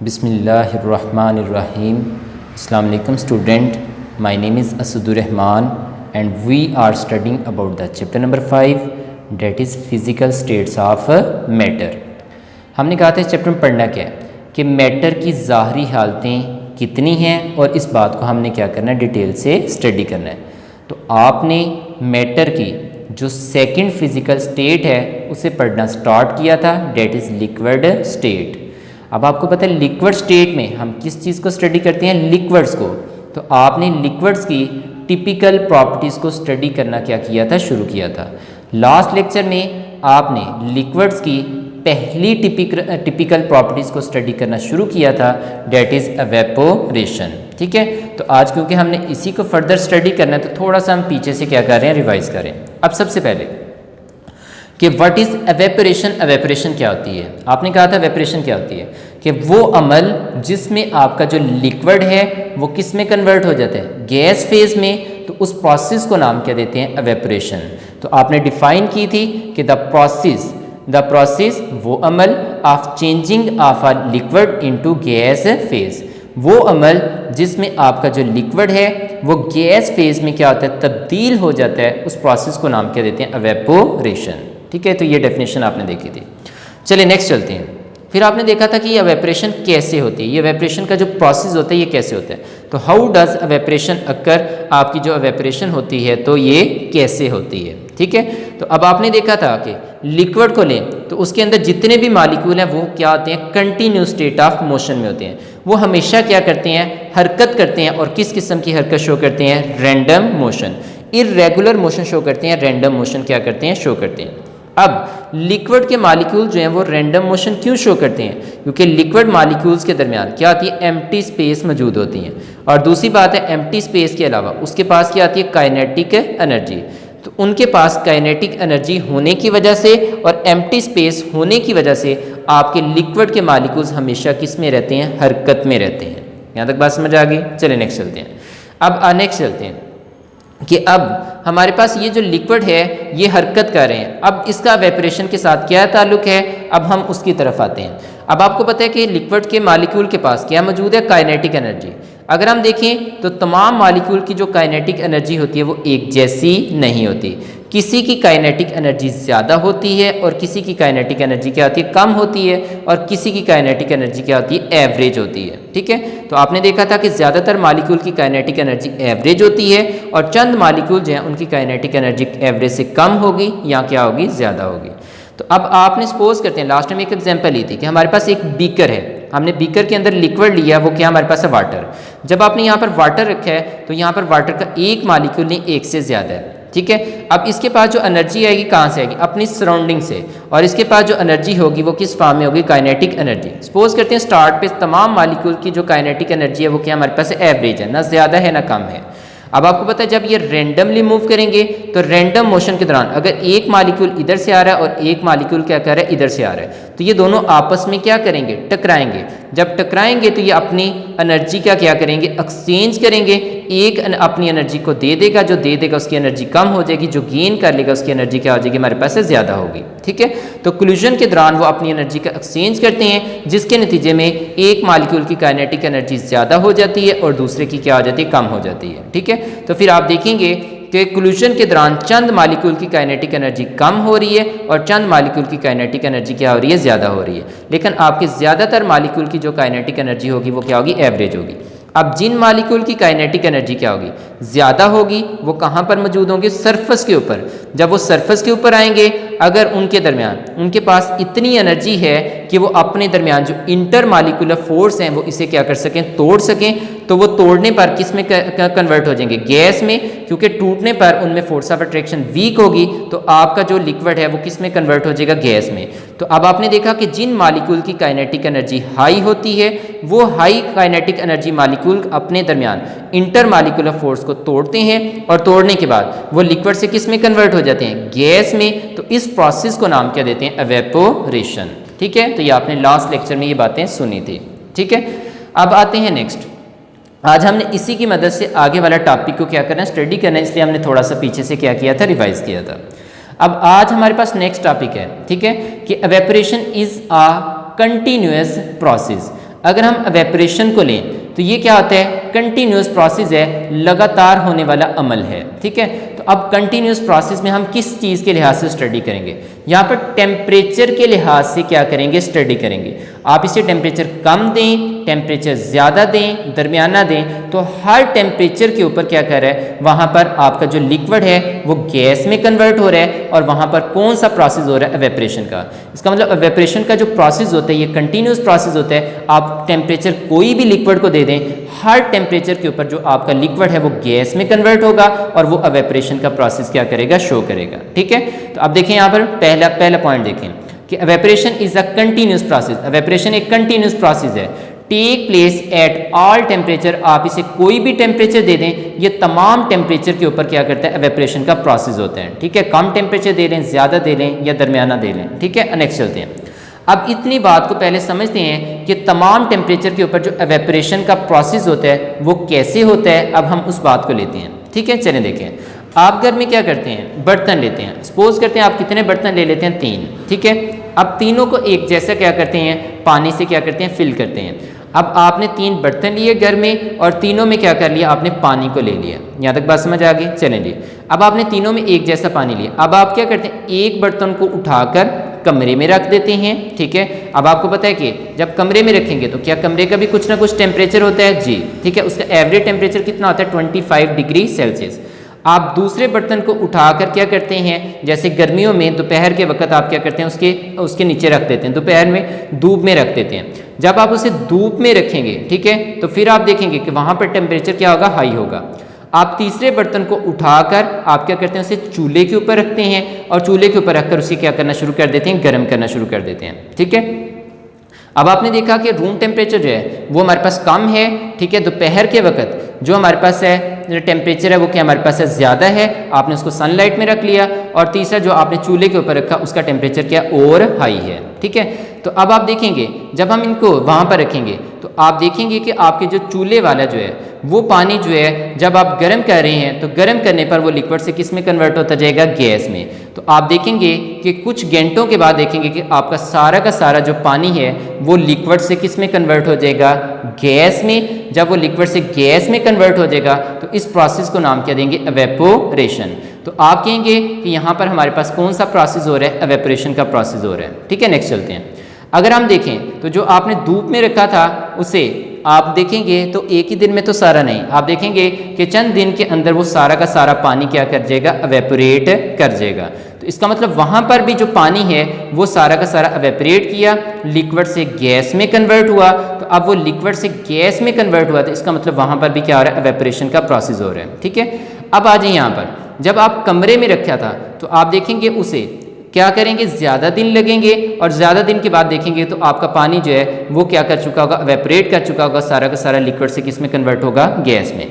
बिस्मिल्लाहिर्रहमानिर्रहीम। अस्सलाम वालेकुम student, my name is Asadurrahman and we are studying about the chapter number 5 that is physical states of matter. हमने कहा था इस चैप्टर में पढ़ना क्या है कि मैटर की ज़ाहरी हालतें कितनी हैं और इस बात को हमने क्या करना है, डिटेल से स्टडी करना है। तो आपने मैटर की जो सेकंड फिज़िकल स्टेट है उसे पढ़ना स्टार्ट किया था, डेट इज़ लिक्विड स्टेट। अब आपको पता है लिक्विड स्टेट में हम किस चीज़ को स्टडी करते हैं, लिक्विड्स को। तो आपने लिक्विड्स की टिपिकल प्रॉपर्टीज़ को स्टडी करना क्या किया था, शुरू किया था। लास्ट लेक्चर में आपने लिक्विड्स की पहली टिपिकल प्रॉपर्टीज़ को स्टडी करना शुरू किया था, डेट इज़ एवेपोरेशन। ठीक है, तो आज क्योंकि हमने इसी को फर्दर स्टडी करना है तो थोड़ा सा हम पीछे से क्या कर रहे हैं, रिवाइज करें। अब सबसे पहले कि व्हाट इज़ एवेपोरेशन। एवेपोरेशन क्या होती है? आपने कहा था एवेपोरेशन क्या होती है कि वो अमल जिसमें आपका जो लिक्विड है वो किस में कन्वर्ट हो जाता है, गैस फेज में। तो उस प्रोसेस को नाम क्या देते हैं, एवेपोरेशन। तो आपने डिफाइन की थी कि द प्रोसेस वो अमल of changing of a liquid into gas phase, वो अमल जिसमें आपका जो लिक्विड है वो गैस फेज में क्या होता है, तब्दील हो जाता है। उस प्रोसेस को नाम क्या देते हैं, एवेपोरेशन। ठीक है, तो ये डेफिनेशन आपने देखी थी। चलिए नेक्स्ट चलते हैं। फिर आपने देखा था कि ये एवेपोरेशन कैसे होती है, ये एवेपोरेशन का जो प्रोसेस होता है ये कैसे होता है। तो हाउ डज एवेपोरेशन अकर, आपकी जो एवेपोरेशन होती है तो ये कैसे होती है। ठीक है, तो अब आपने देखा था कि लिक्विड को लें तो उसके अंदर जितने भी मालिक्यूल हैं वो क्या होते हैं, कंटिन्यूस स्टेट ऑफ मोशन में होते हैं। वो हमेशा क्या करते हैं, हरकत करते हैं। और किस किस्म की हरकत शो करते हैं, random motion. Irregular motion show करते हैं, रैंडम मोशन क्या करते हैं, शो करते हैं। अब लिक्विड के मालिक्यूल जो हैं वो रैंडम मोशन क्यों शो करते हैं, क्योंकि लिक्विड मालिक्यूल्स के दरमियान क्या होती है, एम्प्टी स्पेस मौजूद होती है। और दूसरी बात है, एम्प्टी स्पेस के अलावा उसके पास क्या आती है, काइनेटिक एनर्जी। तो उनके पास काइनेटिक एनर्जी होने की वजह से और एम्प्टी स्पेस होने की वजह से आपके लिक्विड के मालिक्यूल्स हमेशा किस में रहते हैं, हरकत में रहते हैं। यहाँ तक बात समझ आ गई। चलिए नेक्स्ट चलते हैं। अब नेक्स्ट चलते हैं कि अब हमारे पास ये जो लिक्विड है ये हरकत कर रहे हैं। अब इसका एवेपोरेशन के साथ क्या ताल्लुक है, अब हम उसकी तरफ आते हैं। अब आपको पता है कि लिक्विड के मालिक्यूल के पास क्या मौजूद है, काइनेटिक एनर्जी। अगर हम देखें तो तमाम मालिक्यूल की जो काइनेटिक एनर्जी होती है वो एक जैसी नहीं होती। किसी की काइनेटिक एनर्जी ज़्यादा होती है और किसी की काइनेटिक एनर्जी क्या होती है, कम होती है। और किसी की काइनेटिक एनर्जी क्या होती है, एवरेज होती है। ठीक है, तो आपने देखा था कि ज़्यादातर मालिक्यूल की काइनेटिक एनर्जी एवरेज होती है और चंद मालिक्यूल जो हैं उनकी काइनेटिक एनर्जी एवरेज से कम होगी या क्या होगी, ज़्यादा होगी। तो अब आपने सपोज करते हैं, लास्ट में एक एग्जांपल ली थी कि हमारे पास एक बीकर है, हमने बीकर के अंदर लिक्विड लिया, वो क्या हमारे पास है, वाटर। जब आपने यहाँ पर वाटर रखा है तो यहाँ पर वाटर का एक मालिक्यूल नहीं, एक से ज़्यादा है। ठीक है, अब इसके पास जो एनर्जी आएगी कहाँ से आएगी, अपनी सराउंडिंग से। और इसके पास जो एनर्जी होगी वो किस फॉर्म में होगी, काइनेटिक एनर्जी। सपोज करते हैं स्टार्ट पे तमाम मालिक्यूल की जो काइनेटिक एनर्जी है वो क्या हमारे पास एवरेज है, ना ज़्यादा है ना कम है। अब आपको पता है जब ये रैंडमली मूव करेंगे तो रैंडम मोशन के दौरान अगर एक मालिक्यूल इधर से आ रहा है और एक मालिक्यूल क्या कर रहा है, इधर से आ रहा है, तो ये दोनों आपस में क्या करेंगे, टकराएंगे। जब टकराएंगे तो ये अपनी एनर्जी का क्या करेंगे, एक्सचेंज करेंगे। एक अपनी एनर्जी को दे देगा, जो दे देगा उसकी एनर्जी कम हो जाएगी, जो गेन कर लेगा उसकी एनर्जी क्या हो जाएगी, हमारे पास से ज़्यादा होगी। ठीक है, तो कोलिजन के दौरान वो अपनी एनर्जी का एक्सचेंज करते हैं, जिसके नतीजे में एक मालिक्यूल की काइनेटिक एनर्जी ज़्यादा हो जाती है और दूसरे की क्या हो जाती है, कम हो जाती है। ठीक है, तो फिर आप देखेंगे कि कोलिजन के दौरान चंद मालिक्यूल की काइनेटिक एनर्जी कम हो रही है और चंद मालिक्यूल की काइनेटिक एनर्जी क्या हो रही है, ज़्यादा हो रही है। लेकिन आपके ज़्यादातर मालिक्यूल की जो काइनेटिक एनर्जी होगी वो क्या होगी, एवरेज होगी। अब जिन मालिक्यूल की काइनेटिक एनर्जी क्या होगी, ज़्यादा होगी, वो कहाँ पर मौजूद होंगे, सरफेस के ऊपर। जब वो सरफेस के ऊपर आएंगे, अगर उनके दरमियान उनके पास इतनी एनर्जी है कि वो अपने दरमियान जो इंटर मालिक्यूलर फोर्स हैं वो इसे क्या कर सकें, तोड़ सकें, तो वो तोड़ने पर किस में कन्वर्ट हो जाएंगे, गैस में। क्योंकि टूटने पर उनमें फोर्स ऑफ अट्रैक्शन वीक होगी तो आपका जो लिक्विड है वो किस में कन्वर्ट हो जाएगा, गैस में। तो अब आपने देखा कि जिन मालिक्यूल की काइनेटिक एनर्जी हाई होती है वो हाई काइनेटिक एनर्जी मालिक्यूल अपने दरमियान इंटर मालिक्यूलर फोर्स को तोड़ते हैं और तोड़ने के बाद वो लिक्विड से किस में कन्वर्ट हो जाते हैं, गैस में। तो इस प्रोसेस को नाम क्या देते हैं, एवेपोरेशन। ठीक है, तो ये आपने लास्ट लेक्चर में ये बातें सुनी थी। ठीक है, अब आते हैं नेक्स्ट। आज हमने इसी की मदद से आगे वाला टॉपिक को क्या करना है, स्टडी करना है, इसलिए हमने थोड़ा सा पीछे से क्या किया था, रिवाइज किया था। अब आज हमारे पास नेक्स्ट टॉपिक है, ठीक है, कि evaporation is a continuous process. अगर हम एवेपोरेशन को लें तो ये क्या होता है, कंटिन्यूस प्रोसेस है, लगातार होने वाला अमल है। ठीक है, तो अब कंटिन्यूस प्रोसेस में हम किस चीज़ के लिहाज से स्टडी करेंगे, यहाँ पर टेम्परेचर के लिहाज से क्या करेंगे, स्टडी करेंगे। आप इसे टेम्परेचर कम दें, टेम्परेचर ज़्यादा दें, दरमियाना दें, तो हर टेम्परेचर के ऊपर क्या कर रहा है, वहाँ पर आपका जो लिक्विड है वो गैस में कन्वर्ट हो रहा है, और वहाँ पर कौन सा प्रोसेस हो रहा है, एवेपोरेशन का। इसका मतलब एवेपोरेशन का जो प्रोसेस होता है ये कंटिन्यूस प्रोसेस होता है। आप टेम्परेचर कोई भी लिक्विड को दे दें, हर टेम्परेचर के ऊपर जो आपका लिक्विड है वो गैस में कन्वर्ट होगा, और वो एवेपोरेशन का प्रोसेस क्या करेगा, शो करेगा। ठीक है, तो अब देखें यहाँ पर पहला पॉइंट देखें कि evaporation is a continuous process. Evaporation एक कंटिन्यूस प्रोसेस है, take place at all temperature. आप इसे कोई भी टेम्परेचर दे दें, ये तमाम टेम्परेचर के ऊपर क्या करता है, एवेपोरेशन का प्रोसेस होता है। ठीक है, कम टेम्परेचर दे लें, ज़्यादा दे लें या दरमियाना दे लें। ठीक है, नेक्स्ट चलते हैं। अब इतनी बात को पहले समझते हैं कि तमाम टेम्परेचर के ऊपर जो एवेपोरेशन का प्रोसेस होता है वो कैसे होता है। अब हम उस बात को लेते हैं। ठीक है, चलें देखें। आप घर में क्या करते हैं, बर्तन लेते हैं। सपोज करते हैं आप कितने बर्तन ले लेते हैं, 3। ठीक है, अब तीनों को एक जैसा क्या करते हैं, पानी से क्या करते हैं, फिल करते हैं। अब आपने 3 बर्तन लिए घर में, और तीनों में क्या कर लिया, आपने पानी को ले लिया। यहाँ तक बात समझ आ गई, चलें जी। अब आपने तीनों में एक जैसा पानी लिया। अब आप क्या करते हैं, एक बर्तन को उठाकर कमरे में रख देते हैं। ठीक है, अब आपको पता है कि जब कमरे में रखेंगे तो क्या कमरे का भी कुछ ना कुछ टेम्परेचर होता है जी। ठीक है, उसका एवरेज टेम्परेचर कितना होता है, 25 डिग्री सेल्सियस। आप दूसरे बर्तन को उठाकर क्या करते हैं, जैसे गर्मियों में दोपहर के वक्त आप क्या करते हैं, उसके नीचे रख देते हैं, दोपहर में धूप में रख देते हैं। जब आप उसे धूप में रखेंगे, ठीक है, तो फिर आप देखेंगे कि वहाँ पर टेम्परेचर क्या होगा, हाई होगा। आप तीसरे बर्तन को उठाकर आप क्या करते हैं, उसे चूल्हे के ऊपर रखते हैं, और चूल्हे के ऊपर रखकर उसे क्या करना शुरू कर देते हैं, गर्म करना शुरू कर देते हैं। ठीक है, अब आपने देखा कि रूम टेम्परेचर जो है वो हमारे पास कम है। ठीक है, दोपहर के वक्त जो हमारे पास है टेम्परेचर है वो क्या हमारे पास है, ज़्यादा है। आपने उसको सनलाइट में रख लिया, और तीसरा जो आपने चूल्हे के ऊपर रखा उसका टेम्परेचर क्या और हाई है। ठीक है, तो अब आप देखेंगे जब हम इनको वहाँ पर रखेंगे तो आप देखेंगे कि आपके जो चूल्हे वाला जो है वो पानी जो है जब आप गर्म कर रहे हैं तो गर्म करने पर वो लिक्विड से किस में कन्वर्ट होता जाएगा, गैस में। तो आप देखेंगे कि कुछ घंटों के बाद देखेंगे कि आपका सारा का सारा जो पानी है वो लिक्विड से किस में कन्वर्ट हो जाएगा, गैस में। जब वो लिक्विड से गैस में कन्वर्ट हो जाएगा तो इस प्रोसेस को नाम क्या देंगे, एवेपोरेशन। तो आप कहेंगे कि यहाँ पर हमारे पास कौन सा प्रोसेस हो रहा है, एवेपोरेशन का प्रोसेस हो रहा है। ठीक है, नेक्स्ट चलते हैं। अगर हम देखें तो जो आपने धूप में रखा था उसे आप देखेंगे तो एक ही दिन में तो सारा नहीं, आप देखेंगे कि चंद दिन के अंदर वो सारा का सारा पानी क्या कर जाएगा, एवेपोरेट कर जाएगा। तो इसका मतलब वहाँ पर भी जो पानी है वो सारा का सारा एवेपोरेट किया, लिक्विड से गैस में कन्वर्ट हुआ। तो अब वो लिक्विड से गैस में कन्वर्ट हुआ तो इसका मतलब वहाँ पर भी क्या हो रहा है, एवेपोरेशन का प्रोसेस हो रहा है। ठीक है, अब आ जाइए यहाँ पर, जब आप कमरे में रखा था तो आप देखेंगे उसे क्या करेंगे, ज़्यादा दिन लगेंगे, और ज़्यादा दिन के बाद देखेंगे तो आपका पानी जो है वो क्या कर चुका होगा, एवेपोरेट कर चुका होगा, सारा का सारा लिक्विड से किस में कन्वर्ट होगा, गैस में।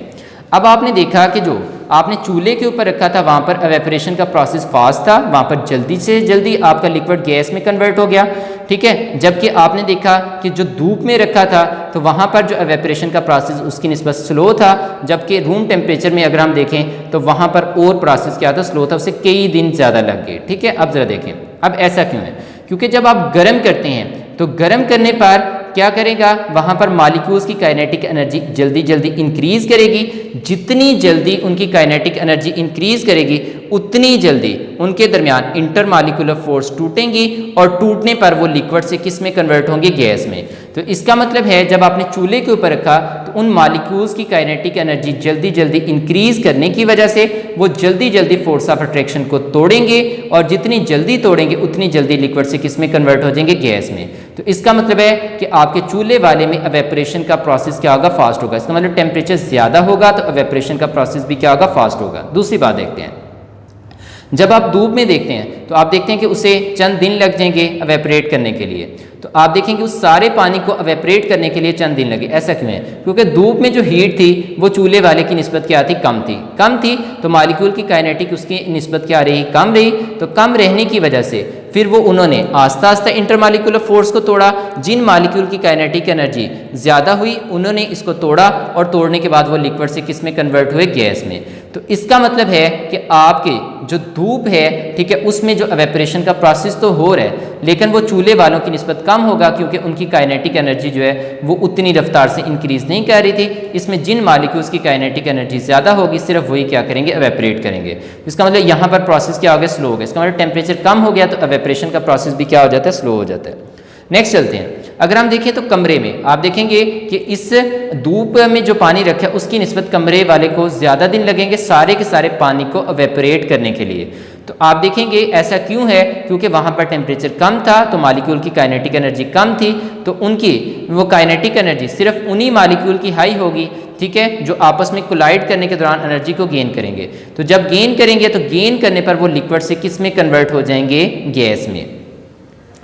अब आपने देखा कि जो आपने चूल्हे के ऊपर रखा था वहाँ पर एवेपोरेशन का प्रोसेस फास्ट था, वहाँ पर जल्दी से जल्दी आपका लिक्विड गैस में कन्वर्ट हो गया। ठीक है, जबकि आपने देखा कि जो धूप में रखा था तो वहाँ पर जो एवेपोरेशन का प्रोसेस उसकी निस्बत स्लो था, जबकि रूम टेम्परेचर में अगर हम देखें तो वहाँ पर और प्रोसेस क्या था, स्लो था, उससे कई दिन ज़्यादा लग गए। ठीक है, अब ज़रा देखें अब ऐसा क्यों है, क्योंकि जब आप गर्म करते हैं तो गर्म करने पर क्या करेगा, वहाँ पर मॉलिक्यूल्स की काइनेटिक एनर्जी जल्दी जल्दी इंक्रीज करेगी। जितनी जल्दी उनकी काइनेटिक एनर्जी इंक्रीज करेगी उतनी जल्दी उनके दरमियान इंटरमॉलिक्यूलर फोर्स टूटेंगी, और टूटने पर वो लिक्विड से किस में कन्वर्ट होंगे, गैस में। तो इसका मतलब है जब आपने चूल्हे के ऊपर रखा तो उन मॉलिक्यूल्स की काइनेटिक एनर्जी जल्दी जल्दी इंक्रीज करने की वजह से वो जल्दी जल्दी फोर्स ऑफ अट्रैक्शन को तोड़ेंगे, और जितनी जल्दी तोड़ेंगे उतनी जल्दी लिक्विड से किस में कन्वर्ट हो जाएंगे, गैस में। तो इसका मतलब है कि आपके चूल्हे वाले में एवेपोरेशन का प्रोसेस क्या होगा, फास्ट होगा। इसका मतलब टेम्परेचर ज़्यादा होगा तो एवेपोरेशन का प्रोसेस भी क्या होगा, फास्ट होगा। दूसरी बात देखते हैं, जब आप धूप में देखते हैं तो आप देखते हैं कि उसे चंद दिन लग जाएंगे एवेपोरेट करने के लिए। तो आप देखेंगे उस सारे पानी को एवेपोरेट करने के लिए चंद दिन लगे। ऐसा क्यों है, क्योंकि धूप में जो हीट थी वो चूल्हे वाले की निस्बत क्या थी, कम थी। तो मॉलिक्यूल की काइनेटिक उसकी निस्बत क्या रही, कम रही। तो कम रहने की वजह से फिर वो उन्होंने आस्ता आस्ता इंटरमॉलिक्यूलर फोर्स को तोड़ा। जिन मॉलिक्यूल की काइनेटिक एनर्जी ज़्यादा हुई उन्होंने इसको तोड़ा, और तोड़ने के बाद वो लिक्विड से किस में कन्वर्ट हुए, गैस में। तो तो इसका मतलब है कि आपके जो धूप है, ठीक है, उसमें जो एवेपोरेशन का प्रोसेस तो हो रहा है, लेकिन वो चूल्हे वालों की निस्बत कम होगा क्योंकि उनकी काइनेटिक एनर्जी जो है वो उतनी रफ्तार से इंक्रीज नहीं कर रही थी। इसमें जिन मालिक्यूल्स की काइनेटिक एनर्जी ज़्यादा होगी सिर्फ वही क्या करेंगे, एवेपोरेट करेंगे। इसका मतलब यहाँ पर प्रोसेस क्या हो गया, स्लो हो गया। इसका मतलब टेम्परेचर कम हो गया तो एवेपोरेशन का प्रोसेस भी क्या हो जाता है, स्लो हो जाता है। नेक्स्ट चलते हैं। अगर हम देखें तो कमरे में आप देखेंगे कि इस धूप में जो पानी रखा है उसकी निस्बत कमरे वाले को ज़्यादा दिन लगेंगे सारे के सारे पानी को एवेपोरेट करने के लिए। तो आप देखेंगे ऐसा क्यों है, क्योंकि वहाँ पर टेम्परेचर कम था तो मालिक्यूल की काइनेटिक एनर्जी कम थी, तो उनकी वो काइनेटिक एनर्जी सिर्फ उन्हीं मालिक्यूल की हाई होगी, ठीक है, जो आपस में कोलाइड करने के दौरान एनर्जी को गेन करेंगे। तो जब गेन करेंगे तो गेन करने पर वो लिक्विड से किस में कन्वर्ट हो जाएंगे, गैस में।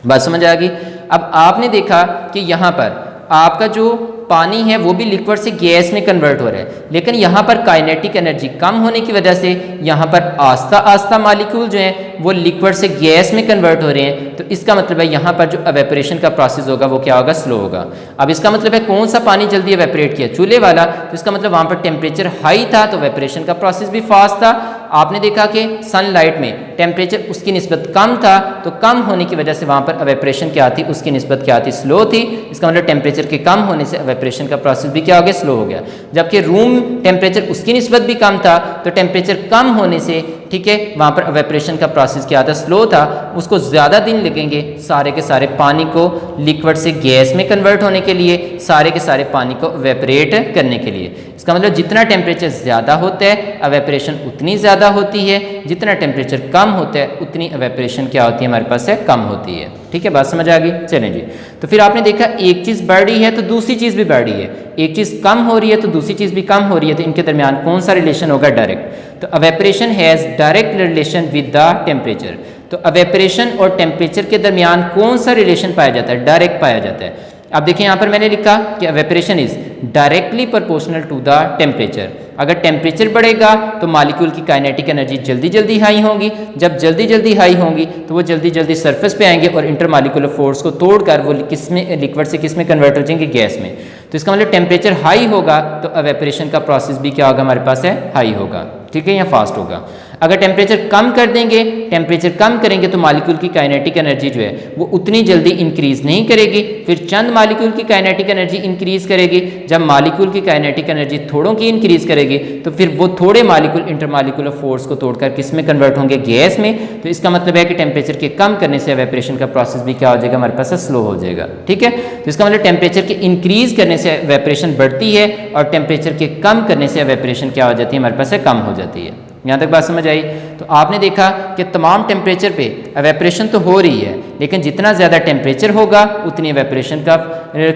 बात समझ आ गई। अब आपने देखा कि यहाँ पर आपका जो पानी है वो भी लिक्विड से गैस में कन्वर्ट हो रहा है, लेकिन यहाँ पर काइनेटिक एनर्जी कम होने की वजह से यहाँ पर आस्ता आस्ता मालिक्यूल जो हैं वो लिक्विड से गैस में कन्वर्ट हो रहे हैं। तो इसका मतलब है यहाँ पर जो एवेपोरेशन का प्रोसेस होगा वो क्या होगा, स्लो होगा। अब इसका मतलब है कौन सा पानी जल्दी एवेपोरेट किया, चूल्हे वाला। तो इसका मतलब वहाँ पर टेम्परेचर हाई था तो एवेपोरेशन का प्रोसेस भी फास्ट था। आपने देखा कि सनलाइट में टेम्परेचर उसकी निस्बत कम था तो कम होने की वजह से वहाँ पर एवेपोरेशन क्या थी, उसकी निस्बत क्या थी, स्लो थी। इसका मतलब टेम्परेचर के कम होने से एवेपोरेशन का प्रोसेस भी क्या हो गया, स्लो हो गया। जबकि रूम टेम्परेचर उसकी निस्बत भी कम था तो टेम्परेचर कम होने से, ठीक है, वहाँ पर एवेपोरेशन का प्रोसेस क्या था, स्लो था। उसको ज़्यादा दिन लगेंगे सारे के सारे पानी को लिक्विड से गैस में कन्वर्ट होने के लिए, सारे के सारे पानी को एवेपोरेट करने के लिए। इसका मतलब जितना टेम्परेचर ज़्यादा होता है एवेपोरेशन उतनी ज़्यादा होती है, जितना टेम्परेचर कम होता है उतनी एवेपोरेशन क्या होती है, हमारे पास है, कम होती है। ठीक है, बात समझ आ गई। चलें जी, तो फिर आपने देखा एक चीज़ बढ़ रही है तो दूसरी चीज़ भी बढ़ रही है, एक चीज़ कम हो रही है तो दूसरी चीज़ भी कम हो रही है, तो इनके दरमियान कौन सा रिलेशन होगा, डायरेक्ट। तो evaporation has direct relation with the temperature. तो एवेपोरेशन और टेम्परेचर के दरमियान कौन सा रिलेशन पाया जाता है, डायरेक्ट पाया जाता है। अब देखिए यहाँ पर मैंने लिखा कि evaporation is directly proportional to the temperature. अगर टेम्परेचर बढ़ेगा तो मॉलिक्यूल की काइनेटिक एनर्जी जल्दी जल्दी हाई होगी, जब जल्दी जल्दी हाई होंगी तो वो जल्दी जल्दी सरफेस पे आएंगे और इंटरमॉलिक्यूलर फोर्स को तोड़कर वो किस में, लिक्विड से किस में कन्वर्ट हो जाएंगे, गैस में। तो इसका मतलब टेम्परेचर हाई होगा तो एवेपोरेशन का प्रोसेस भी क्या होगा, हमारे पास है, हाई होगा। ठीक है, या फास्ट होगा। अगर टेम्परेचर कम कर देंगे, टेम्परेचर कम करेंगे तो मॉलिक्यूल की काइनेटिक एनर्जी जो है वो उतनी जल्दी इंक्रीज नहीं करेगी, फिर चंद मॉलिक्यूल की काइनेटिक एनर्जी इंक्रीज करेगी। जब मॉलिक्यूल की काइनेटिक एनर्जी थोड़ों की इंक्रीज करेगी तो फिर वो थोड़े मॉलिक्यूल इंटरमॉलिक्यूलर फोर्स को तोड़कर किस में कन्वर्ट होंगे, गैस में। तो इसका मतलब है कि टेम्परेचर के कम करने से एवेपोरेशन का प्रोसेस भी क्या हो जाएगा, हमारे पास स्लो हो जाएगा। ठीक है, तो इसका मतलब टेम्परेचर के इंक्रीज करने से एवेपोरेशन बढ़ती है और टेम्परेचर के कम करने से एवेपोरेशन क्या हो जाती है, हमारे पास कम हो जाती है। यहाँ तक बात समझ आई। तो आपने देखा कि तमाम टेम्परेचर पे एवेपोरेशन तो हो रही है, लेकिन जितना ज़्यादा टेम्परेचर होगा उतनी एवेपोरेशन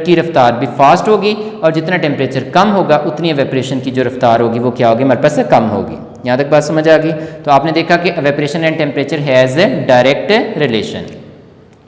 की रफ्तार भी फास्ट होगी, और जितना टेम्परेचर कम होगा उतनी एवेपोरेशन की जो रफ्तार होगी वो क्या होगी, हमारे पास कम होगी। यहाँ तक बात समझ आ गई। तो आपने देखा कि evaporation and temperature has a direct relation.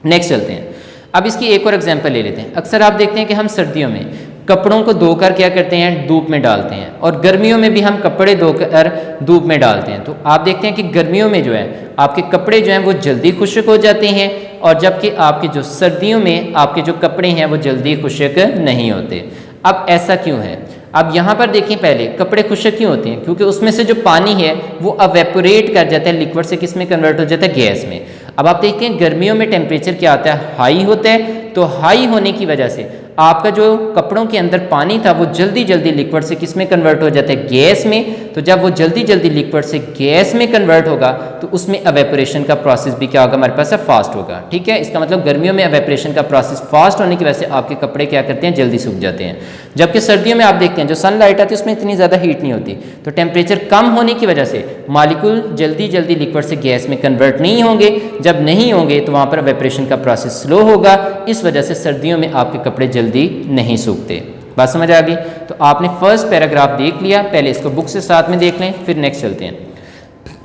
Next चलते हैं। अब इसकी एक और एग्जाम्पल ले लेते हैं। अक्सर आप देखते हैं कि हम सर्दियों में कपड़ों को धोकर क्या करते हैं, धूप में डालते हैं, और गर्मियों में भी हम कपड़े धोकर धूप में डालते हैं। तो आप देखते हैं कि गर्मियों में जो है आपके कपड़े जो हैं वो जल्दी खुश्क हो जाते हैं, और जबकि आपके जो सर्दियों में आपके जो कपड़े हैं वो जल्दी खुश्क नहीं होते। अब ऐसा क्यों है? अब यहाँ पर देखिए, पहले कपड़े खुश्क क्यों होते हैं, क्योंकि उसमें से जो पानी है वो एवेपोरेट कर जाता है, लिक्विड से किस में कन्वर्ट हो जाता है, गैस में। अब आप देखते हैं गर्मियों में टेम्परेचर क्या आता है, हाई होता है। तो हाई होने की वजह से आपका जो कपड़ों के अंदर पानी था वो जल्दी जल्दी लिक्विड से किस में कन्वर्ट हो जाता है, गैस में। तो जब वो जल्दी जल्दी लिक्विड से गैस में कन्वर्ट होगा तो उसमें एवेपोरेशन का प्रोसेस भी क्या होगा, हमारे पास फास्ट होगा। ठीक है, इसका मतलब गर्मियों में एवेपोरेशन का प्रोसेस फास्ट होने की वजह से आपके कपड़े क्या करते हैं, जल्दी सूख जाते हैं। जबकि सर्दियों में आप देखते हैं जो सनलाइट आती है उसमें इतनी ज़्यादा हीट नहीं होती, तो टेम्परेचर कम होने की वजह से मॉलिक्यूल जल्दी जल्दी लिक्विड से गैस में कन्वर्ट नहीं होंगे। जब नहीं होंगे तो वहाँ पर एवेपोरेशन का प्रोसेस स्लो होगा, इस वजह से सर्दियों में आपके कपड़े जल्दी नहीं सूखते। बात समझ आ गई। तो आपने फर्स्ट पैराग्राफ देख लिया, पहले इसको बुक से साथ में देख लें, फिर नेक्स्ट चलते हैं।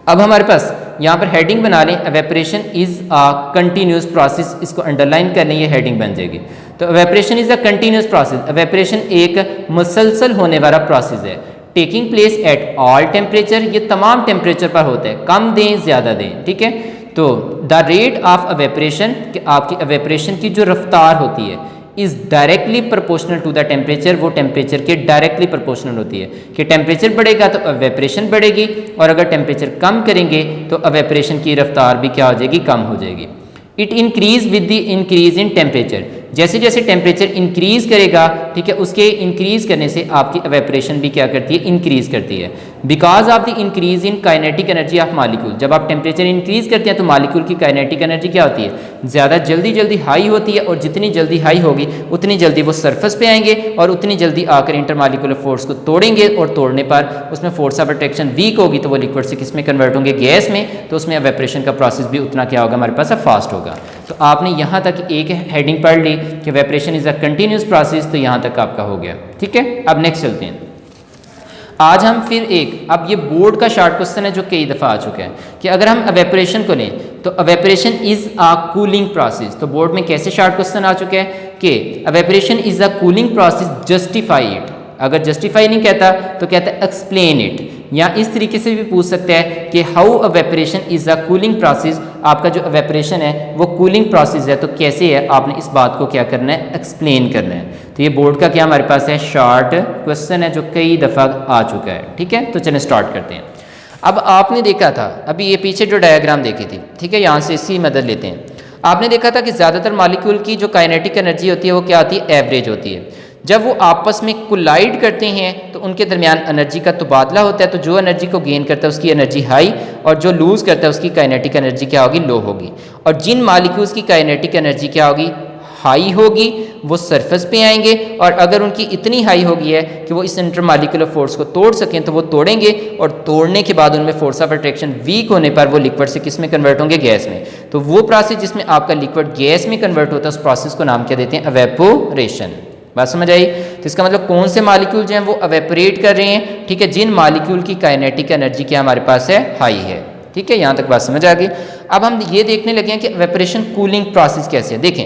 अब हमारे पास यहाँ पर हेडिंग बना लें, evaporation is a continuous process. इसको अंडरलाइन कर लें, ये हेडिंग बन जाएगी। तो evaporation is a continuous process. Evaporation एक मुसलसल होने वाला प्रोसेस है, taking place at all temperature. ये तमाम टेम्परेचर पर होता है, कम दें ज़्यादा दें। ठीक है, तो द रेट ऑफ एवेपोरेशन, कि आपकी एवेपोरेशन की जो रफ्तार होती है, is directly proportional to the temperature, वो टेम्परेचर के डायरेक्टली प्रोपोर्शनल होती है कि टेम्परेचर बढ़ेगा तो एवेपोरेशन बढ़ेगी, और अगर टेम्परेचर कम करेंगे तो एवेपोरेशन की रफ्तार भी क्या हो जाएगी, कम हो जाएगी। It increase with the increase in temperature, जैसे जैसे टेम्परेचर इंक्रीज करेगा, ठीक है, उसके इंक्रीज करने से आपकी एवेपोरेशन भी क्या करती है, इंक्रीज करती है। Because of the increase in kinetic energy of molecule, जब आप टेम्परेचर इंक्रीज करते हैं तो मालिक्यूल की काइनेटिक एनर्जी क्या होती है, ज़्यादा जल्दी हाई होती है, और जितनी जल्दी हाई होगी उतनी जल्दी वो सरफेस पे आएंगे और उतनी जल्दी आकर इंटरमालिक्यूलर फोर्स को तोड़ेंगे, और तोड़ने पर उसमें फोर्स ऑफ अट्रैक्शन वीक होगी तो वो लिक्विड से किस में कन्वर्ट होंगे, गैस में, तो उसमें एवेपोरेशन का प्रोसेस भी उतना क्या होगा, हमारे पास फास्ट होगा। तो आपने यहाँ तक एक हेडिंग पढ़ ली कि वेपरेशन इज अ कंटिन्यूस प्रोसेस, तो यहाँ तक आपका हो गया, ठीक है। अब नेक्स्ट चलते हैं। आज हम फिर अब ये बोर्ड का शॉर्ट क्वेश्चन है जो कई दफ़ा आ चुका है कि अगर हम एवेपोरेशन को लें तो evaporation is a cooling process. तो बोर्ड में कैसे शॉर्ट क्वेश्चन आ चुका है कि evaporation is a cooling process, justify it. अगर जस्टिफाई नहीं कहता तो कहता है एक्सप्लेन इट, या इस तरीके से भी पूछ सकता है कि how evaporation is a cooling process, आपका जो एवेपोरेशन है वो कूलिंग प्रोसेस है तो कैसे है, आपने इस बात को क्या करना है, एक्सप्लेन करना है। तो ये बोर्ड का क्या हमारे पास है, शॉर्ट क्वेश्चन है जो कई दफ़ा आ चुका है, ठीक है। तो चलिए स्टार्ट करते हैं। अब आपने देखा था अभी ये पीछे जो डायग्राम देखी थी, ठीक है, यहाँ से इसकी मदद लेते हैं। आपने देखा था कि ज़्यादातर मॉलिक्यूल की जो काइनेटिक एनर्जी होती है वो क्या होती है, एवरेज होती है। जब वो आपस में कोलाइड करते हैं तो उनके दरमियान एनर्जी का तबादला होता है, तो जो एनर्जी को गेन करता है उसकी एनर्जी हाई, और जो लूज़ करता है उसकी काइनेटिक एनर्जी क्या होगी, लो होगी। और जिन मॉलिक्यूल्स की काइनेटिक एनर्जी क्या होगी, हाई होगी, वो सरफेस पे आएंगे, और अगर उनकी इतनी हाई होगी है कि वो इस इंटरमॉलिक्यूलर फोर्स को तोड़ सकें तो वो तोड़ेंगे, और तोड़ने के बाद उनमें फोर्स ऑफ अट्रैक्शन वीक होने पर वो लिक्विड से किस में कन्वर्ट होंगे, गैस में। तो वो प्रोसेस जिसमें आपका लिक्विड गैस में कन्वर्ट होता है उस प्रोसेस को नाम क्या देते हैं, एवेपोरेशन। बात समझ आई। तो इसका मतलब कौन से मॉलिक्यूल जो हैं वो एवेपोरेट कर रहे हैं, ठीक है, जिन मॉलिक्यूल की काइनेटिक एनर्जी क्या हमारे पास है, हाई है, ठीक है। यहाँ तक बात समझ आ गई। अब हम ये देखने लगे हैं कि एवेपोरेशन कूलिंग प्रोसेस कैसे है। देखें,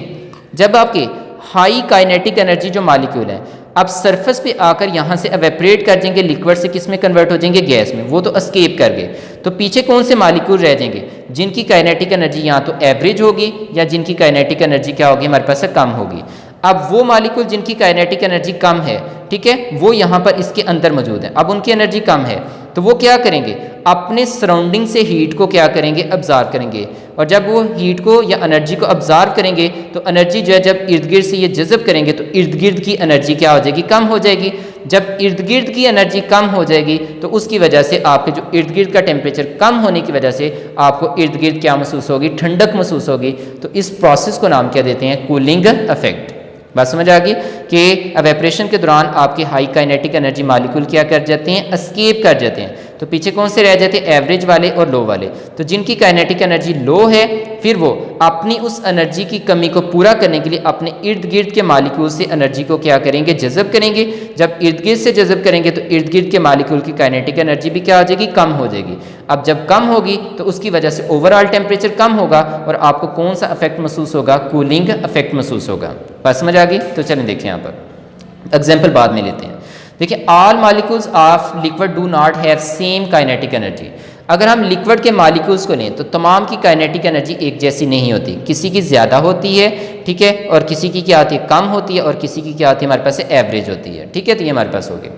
जब आपके हाई काइनेटिक एनर्जी जो मॉलिक्यूल है अब सरफेस पे आकर यहाँ से एवेपोरेट कर जाएंगे, लिक्विड से किस में कन्वर्ट हो जाएंगे, गैस में, वो तो एस्केप कर गए। तो पीछे कौन से मॉलिक्यूल रह जाएंगे, जिनकी काइनेटिक एनर्जी यहाँ तो एवरेज होगी या जिनकी काइनेटिक एनर्जी क्या होगी, हमारे पास कम होगी। अब वो मॉलिक्यूल जिनकी काइनेटिक एनर्जी कम है, ठीक है, वो यहाँ पर इसके अंदर मौजूद है। अब उनकी एनर्जी कम है तो वो क्या करेंगे, अपने सराउंडिंग से हीट को क्या करेंगे, ऑब्जर्व करेंगे। और जब वो हीट को या एनर्जी को ऑब्जर्व करेंगे तो एनर्जी जो है जब इर्द गिर्द से ये जज़ब करेंगे तो इर्द गिर्द की एनर्जी क्या हो जाएगी, कम हो जाएगी। जब इर्द गिर्द की एनर्जी कम हो जाएगी तो उसकी वजह से आपके जो इर्द गिर्द का टेम्परेचर कम होने की वजह से आपको इर्द गिर्द क्या महसूस होगी, ठंडक महसूस होगी। तो इस प्रोसेस को नाम क्या देते हैं, कूलिंग इफेक्ट। बात समझ आ गई कि एवेपोरेशन के दौरान आपके हाई काइनेटिक एनर्जी मॉलिक्यूल क्या कर जाते हैं, एस्केप कर जाते हैं। तो पीछे कौन से रह जाते हैं, एवरेज वाले और लो वाले। तो जिनकी काइनेटिक एनर्जी लो है फिर वो अपनी उस एनर्जी की कमी को पूरा करने के लिए अपने इर्द गिर्द के मॉलिक्यूल से एनर्जी को क्या करेंगे, जज़ब करेंगे। जब इर्द गिर्द से जज़ब करेंगे तो इर्द गिर्द के मॉलिक्यूल की काइनेटिक एनर्जी भी क्या हो जाएगी, कम हो जाएगी। अब जब कम होगी तो उसकी वजह से ओवरऑल टेम्परेचर कम होगा और आपको कौन सा इफेक्ट महसूस होगा, कूलिंग इफेक्ट महसूस होगा। बात समझ आ गई। तो चलें देखिए, यहाँ पर एग्जाम्पल बाद में लेते हैं। देखिए, all molecules of liquid do not have same kinetic energy. अगर हम लिक्विड के मॉलिक्यूल्स को लें तो तमाम की काइनेटिक एनर्जी एक जैसी नहीं होती, किसी की ज़्यादा होती है, ठीक है, और किसी की क्या होती है, कम होती है, और किसी की क्या होती है, हमारे पास एवरेज होती है, ठीक है। तो ये हमारे पास हो गया।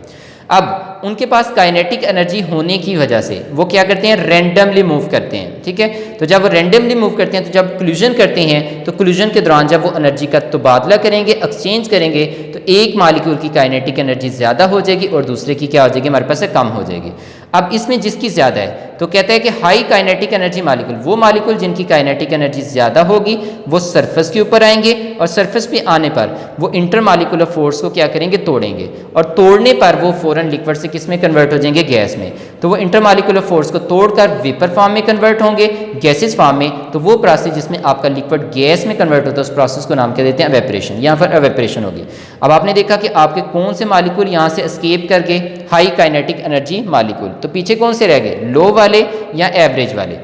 अब उनके पास काइनेटिक एनर्जी होने की वजह से वो क्या करते हैं, रैंडमली मूव करते हैं, ठीक है। तो जब वो रैंडमली मूव करते हैं तो जब कोलिजन करते हैं तो कोलिजन के दौरान जब वो एनर्जी का तबादला करेंगे, एक्सचेंज करेंगे, तो एक मॉलिक्यूल की काइनेटिक एनर्जी ज़्यादा हो जाएगी और दूसरे की क्या हो जाएगी, हमारे पास कम हो जाएगी। अब इसमें जिसकी ज़्यादा है तो कहता है कि हाई काइनेटिक एनर्जी मॉलिक्यूल, वो मॉलिक्यूल जिनकी काइनेटिक एनर्जी ज़्यादा होगी वो सरफेस के ऊपर आएंगे, और सरफेस पे आने पर वो इंटरमॉलिक्यूलर फोर्स को क्या करेंगे, तोड़ेंगे, और तोड़ने पर वो फ़ौरन लिक्विड से किस में कन्वर्ट हो जाएंगे, गैस में। तो वो इंटरमॉलिक्यूलर फोर्स को तोड़कर वेपर फॉर्म में कन्वर्ट होंगे, गैसेस फॉर्म में। तो वो प्रोसेस जिसमें आपका लिक्विड गैस में कन्वर्ट होता है उस प्रोसेस को नाम क्या देते हैं, एवेपोरेशन। यहाँ पर एवेपोरेशन होगी। अब आपने देखा कि आपके कौन से मॉलिक्यूल यहाँ से एस्केप करके, हाई काइनेटिक एनर्जी मॉलिक्यूल। तो पीछे कौन से रह गए, लो वाले या एवरेज वाले।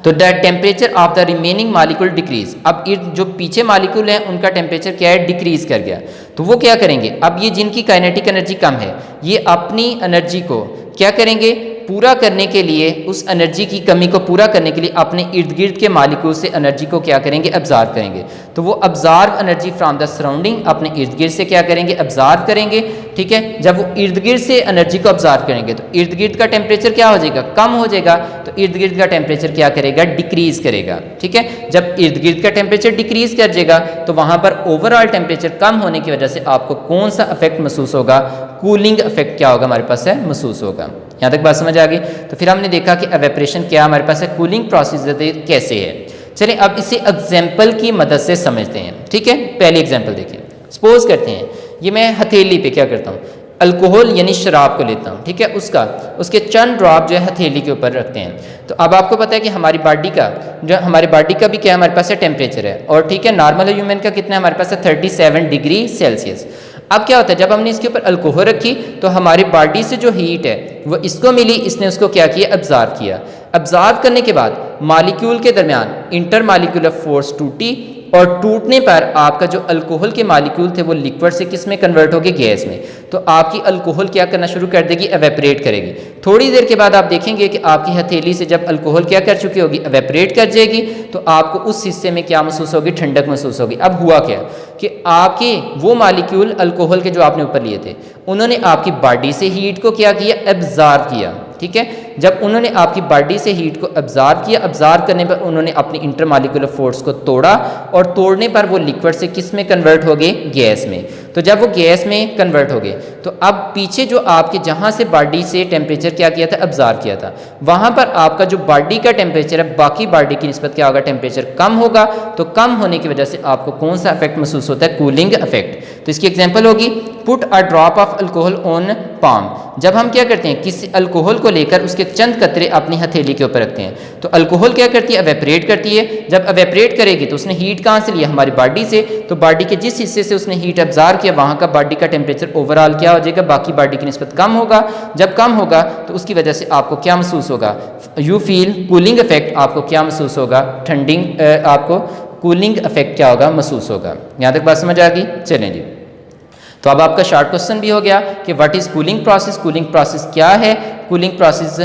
तो the temperature of the remaining molecule decrease. अब जो पीछे मॉलिक्यूल हैं उनका टेम्परेचर क्या है, डिक्रीज कर गया। तो वो क्या करेंगे, अब ये जिनकी काइनेटिक एनर्जी कम है ये अपनी एनर्जी को क्या करेंगे, पूरा करने के लिए, उस एनर्जी की कमी को पूरा करने के लिए अपने इर्द गिर्द के मालिक्यूल से एनर्जी को क्या करेंगे, अब्जॉर्ब करेंगे। तो वो absorb energy from the surrounding अपने इर्द गिर्द से क्या करेंगे, अब्जॉर्ब करेंगे। ठीक है, जब वो इर्द गिर्द से एनर्जी को अब्जॉर्ब करेंगे तो इर्द गिर्द का टेम्परेचर क्या हो जाएगा, कम हो जाएगा। तो इर्द गिर्द का टेम्परेचर क्या करेगा, डिक्रीज करेगा। ठीक है, जब इर्द गिर्द का टेम्परेचर डिक्रीज कर जाएगा तो वहां पर ओवरऑल टेम्परेचर कम होने की वजह से आपको कौन सा इफेक्ट महसूस होगा, कूलिंग इफेक्ट क्या होगा हमारे पास है, महसूस होगा। यहाँ तक बात समझ आ गई। तो फिर हमने देखा कि एवेपोरेशन क्या हमारे पास है, कूलिंग प्रोसेस कैसे है। चलिए अब इसे एग्जाम्पल की मदद से समझते हैं। ठीक है, पहली एग्जाम्पल देखिए। सपोज करते हैं ये मैं हथेली पे क्या करता हूँ, अल्कोहल यानी शराब को लेता हूँ। ठीक है, उसके चंद ड्रॉप जो है हथेली के ऊपर रखते हैं। तो अब आपको पता है कि हमारी बॉडी का भी क्या हमारे पास है, टेम्परेचर है। और ठीक है, नॉर्मल ह्यूमन का कितना है हमारे पास है, 37 डिग्री सेल्सियस। अब क्या होता है, जब हमने इसके ऊपर अल्कोहल रखी तो हमारी बॉडी से जो हीट है वो इसको मिली, इसने उसको क्या किया, अब्जॉर्ब किया। अब्जॉर्ब करने के बाद मॉलिक्यूल के दरमियान इंटर मॉलिक्यूलर फोर्स टूटी और टूटने पर आपका जो अल्कोहल के मॉलिक्यूल थे वो लिक्विड से किस में कन्वर्ट हो गए, गैस में। तो आपकी अल्कोहल क्या करना शुरू कर देगी, एवेपोरेट करेगी। थोड़ी देर के बाद आप देखेंगे कि आपकी हथेली से जब अल्कोहल क्या कर चुकी होगी, एवेपोरेट कर जाएगी। तो आपको उस हिस्से में क्या महसूस होगी, ठंडक महसूस होगी। अब हुआ क्या कि आपके वो मॉलिक्यूल अल्कोहल के जो आपने ऊपर लिए थे उन्होंने आपकी बॉडी से हीट को क्या किया, एब्जॉर्ब किया। ठीक है, जब उन्होंने आपकी बॉडी से हीट को अब्जॉर्ब किया, अब्जॉर्ब करने पर उन्होंने अपनी इंटरमॉलिक्यूलर फोर्स को तोड़ा और तोड़ने पर वो लिक्विड से किस में कन्वर्ट हो गए, गैस में। तो जब वो गैस में कन्वर्ट हो गए तो अब पीछे जो आपके जहाँ से बॉडी से टेम्परेचर क्या किया था, अब्जॉर्ब किया था, वहाँ पर आपका जो बॉडी का टेम्परेचर है बाकी बॉडी की निस्बत क्या होगा, टेम्परेचर कम होगा। तो कम होने की वजह से आपको कौन सा इफेक्ट महसूस होता है, कूलिंग इफेक्ट। तो इसकी एग्जाम्पल होगी put a drop of alcohol on palm. जब हम क्या करते हैं, किसी अल्कोहल को लेकर उसके चंद कतरे अपनी हथेली के ऊपर रखते हैं तो अल्कोहल क्या करती है, एवेपोरेट करती है। जब एवेपोरेट करेगी तो उसने हीट कहाँ से लिया, हमारी बॉडी से। तो बॉडी के जिस हिस्से से उसने हीट अब्जॉर्ब किया वहाँ का बॉडी का टेम्परेचर ओवरऑल क्या हो जाएगा, बाकी बॉडी की निस्बत कम होगा। जब कम होगा तो उसकी वजह से आपको क्या महसूस होगा, यू फील कूलिंग इफेक्ट। आपको क्या महसूस होगा, ठंडिंग, आपको कूलिंग इफेक्ट क्या होगा, महसूस होगा। यहाँ तक बात समझ आ गई। चलें जी, तो अब आपका शॉर्ट क्वेश्चन भी हो गया कि what is cooling process, cooling process क्या है, कूलिंग प्रोसेस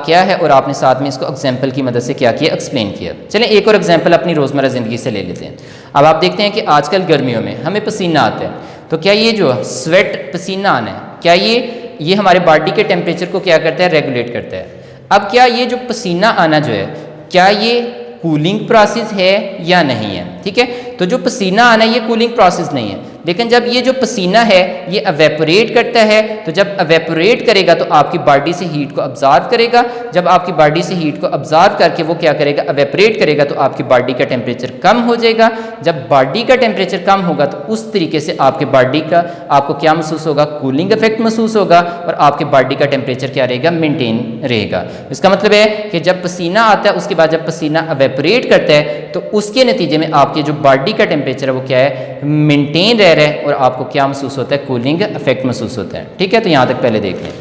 क्या है, और आपने साथ में इसको एग्जाम्पल की मदद से क्या किया, एक्सप्लेन किया। चलें एक और एग्जाम्पल अपनी रोज़मर्रा ज़िंदगी से ले लेते हैं। अब आप देखते हैं कि आजकल गर्मियों में हमें पसीना आता है, तो क्या ये जो स्वेट पसीना आना है, क्या ये हमारे बॉडी के टेम्परेचर को क्या करता है, रेगुलेट करता है। अब क्या ये जो पसीना आना जो है, क्या ये कूलिंग प्रोसेस है या नहीं है। ठीक है, तो जो पसीना आना है ये कूलिंग प्रोसेस नहीं है, लेकिन जब ये जो पसीना है ये एवेपोरेट करता है, तो जब एवेपोरेट करेगा तो आपकी बॉडी से हीट को अब्जॉर्ब करेगा। जब आपकी बॉडी से हीट को अब्जॉर्ब करके वो क्या करेगा, एवेपोरेट करेगा, तो आपकी बॉडी का टेम्परेचर कम हो जाएगा। जब बॉडी का टेम्परेचर कम होगा तो उस तरीके से आपके बॉडी का आपको क्या महसूस होगा, कूलिंग इफेक्ट महसूस होगा, और आपके बॉडी का टेम्परेचर क्या रहेगा, मेंटेन रहेगा। इसका मतलब है कि जब पसीना आता है उसके बाद जब पसीना एवेपोरेट करता है तो उसके नतीजे में आपके जो बॉडी का टेम्परेचर है वो क्या है, मेंटेन रह रहा है, और आपको क्या महसूस होता है, कूलिंग इफेक्ट महसूस होता है। ठीक है, तो यहाँ तक पहले देख लें।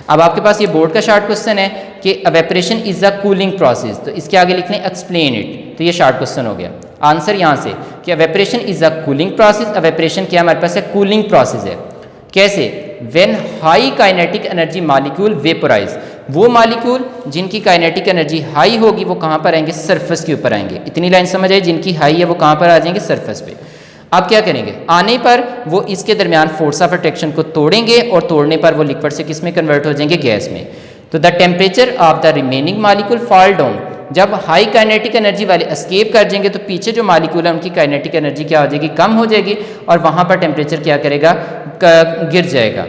अब आपके पास ये बोर्ड का शॉर्ट क्वेश्चन है कि evaporation is a cooling process, तो इसके आगे लिखने एक्सप्लेन इट। तो ये शॉर्ट क्वेश्चन हो गया। आंसर यहाँ से कि evaporation is a cooling process, evaporation क्या हमारे पास है, कूलिंग प्रोसेस है। कैसे, when high kinetic energy molecule vaporise, वो मॉलिक्यूल जिनकी काइनेटिक एनर्जी हाई होगी वो कहाँ पर आएंगे, सरफेस के ऊपर आएंगे। इतनी लाइन समझ आई, जिनकी हाई है वो कहाँ पर आ जाएंगे, सरफेस पे। आप क्या करेंगे, आने पर वो इसके दरमियान फोर्स ऑफ अट्रैक्शन को तोड़ेंगे और तोड़ने पर वो लिक्विड से किस में कन्वर्ट हो जाएंगे, गैस में। तो the temperature of the remaining molecule fall down, जब हाई काइनेटिक एनर्जी वाले एस्केप कर जाएंगे तो पीछे जो मॉलिक्यूल है उनकी काइनेटिक एनर्जी क्या हो जाएगी, कम हो जाएगी, और वहाँ पर टेम्परेचर क्या करेगा, गिर जाएगा।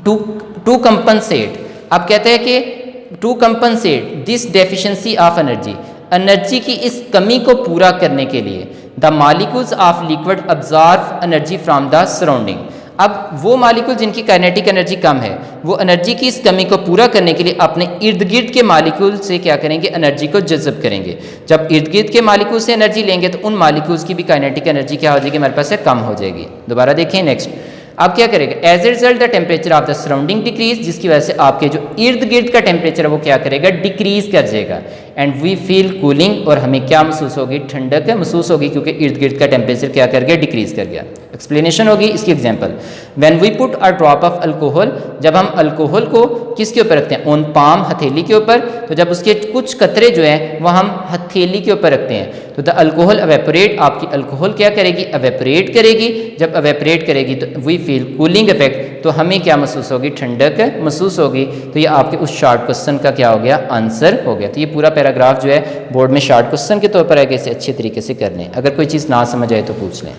टू कंपनसेट, अब कहते हैं कि to compensate this deficiency of energy, energy की इस कमी को पूरा करने के लिए the molecules of liquid absorb energy from the surrounding. अब वो मॉलिक्यूल जिनकी काइनेटिक एनर्जी कम है वो एनर्जी की इस कमी को पूरा करने के लिए अपने इर्द गिर्द के मॉलिक्यूल से क्या करेंगे, एनर्जी को जज़ब करेंगे। जब इर्द गिर्द के मॉलिक्यूल से एनर्जी लेंगे तो उन मॉलिक्यूल्स की भी काइनेटिक एनर्जी क्या हो जाएगी, हमारे पास से कम हो जाएगी। दोबारा देखें नेक्स्ट, अब क्या करेगा, as a result the temperature of the surrounding decrease, जिसकी वजह से आपके जो इर्द गिर्द का टेम्परेचर है वो क्या करेगा, डिक्रीज कर जाएगा। एंड वी फील कूलिंग, और हमें क्या महसूस होगी, ठंडक महसूस होगी, क्योंकि इर्द गिर्द का टेम्परेचर क्या कर गया, डिक्रीज कर गया। एक्सप्लेनेशन होगी इसकी example, when we put a drop of alcohol, जब हम अल्कोहल को किसके ऊपर रखते हैं, ऑन पाम, हथेली के ऊपर, तो जब उसके कुछ कतरे जो है वह हम हथेली के ऊपर रखते हैं तो द अल्कोहल अवेपोरेट, आपकी अल्कोहल क्या करेगी, अवेपोरेट करेगी। जब अवेपोरेट करेगी तो वी फील कूलिंग इफेक्ट, तो हमें क्या महसूस होगी, ठंडक महसूस होगी। तो ये आपके उस शॉर्ट क्वेश्चन का क्या हो गया, आंसर हो गया। तो ये पूरा पैराग्राफ जो है बोर्ड में शॉर्ट क्वेश्चन के तौर पर है कि इसे अच्छे तरीके से कर लें। अगर कोई चीज़ ना समझ आए तो पूछ लें।